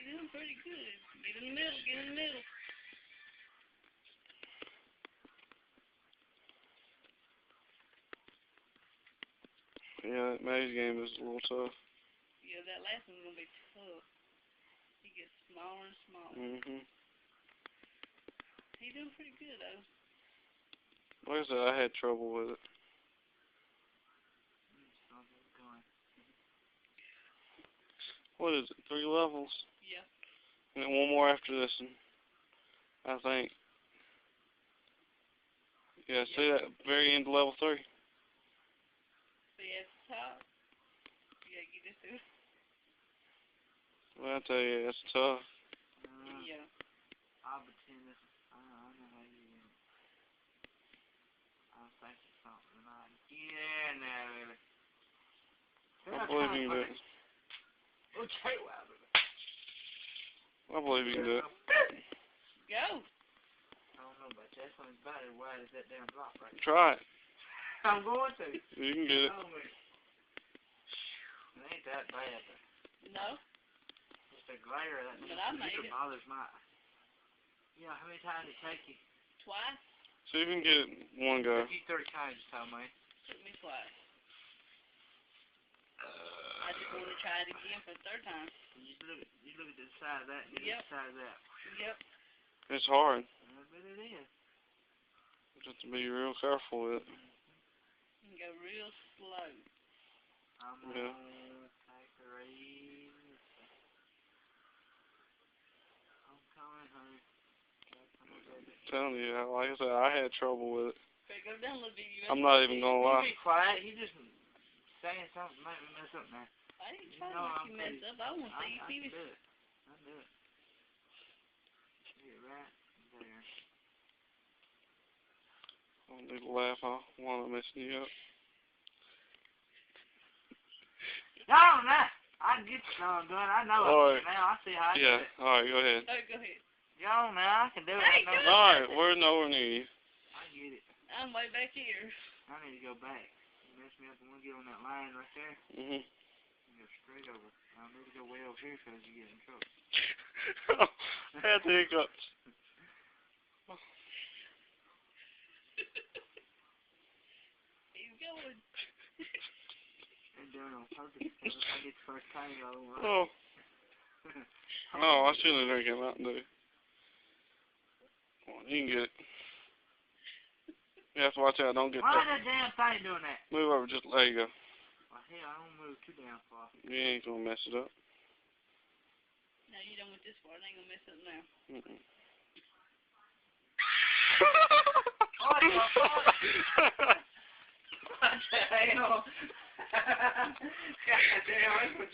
doing pretty good. Get in the middle, get in the middle. Yeah, that maze game is a little tough. Yeah, that last one's gonna be tough. He gets smaller and smaller. He's doing pretty good though. Like I said, I had trouble with it. What is it? 3 levels? Yeah. And then one more after this one, I think. Yeah, see that very end of level 3? See at the top? You gotta get it through. Well, I tell you, it's tough. Yeah. I'll pretend this. I don't know how you do it. I was thinking something like, yeah, no, really. I believe you can do it. Okay, well, I believe you can do it. Go. I don't know about that. Something's about as wide as that damn block right there. Try it. I'm going to. You can get it. Oh, man. It ain't that bad, but No. just the glare of that But I made it. bothers my eye. Yeah, how many times did it take you? Twice. See if you can get it one go. Took you 3 times, you told me. Took me twice. I just want to try it again for the 3rd time. You look at the side of that, and you look at the side of that. Yep. It's hard. I bet it is. You have to be real careful with it. You can go real slow. I'm Yeah. gonna take her easy. I'm coming home. I'm telling you, like I said, I had trouble with it. Better go down a little bit. I'm not even gonna lie. You be quiet. He just saying something make me mess up now. I ain't trying to make you mess up. I want to see you finish. I do it. I do it. Get right there. I don't need to laugh. I want to messing you up. No, no. I get you I'm doing. I know Alright. it now. I see how I Yeah. do it. Alright, go ahead. Oh, go ahead. Go on now. I can do it. Hey, I know. do it. Alright, we're nowhere near you. I get it. I'm way back here. I need to go back. You mess me up and we'll get on that line right there. Mhm. And go straight over. I need to go way over here because you get in trouble. I had the hiccups. He's going. They're doing it on purpose because if I get the first time, I don't want Oh. Oh, I shouldn't have drank Mountain Dew. Come on, you can get it. You have to watch out. Don't get Why that. is that damn thing doing that? Move over. Just there you go. Well, hell, I don't move too damn far. You ain't gonna mess it up. No, you don't went this far. It ain't gonna mess up now. Mm-mm. What the fuck? What the hell? God damn, that's what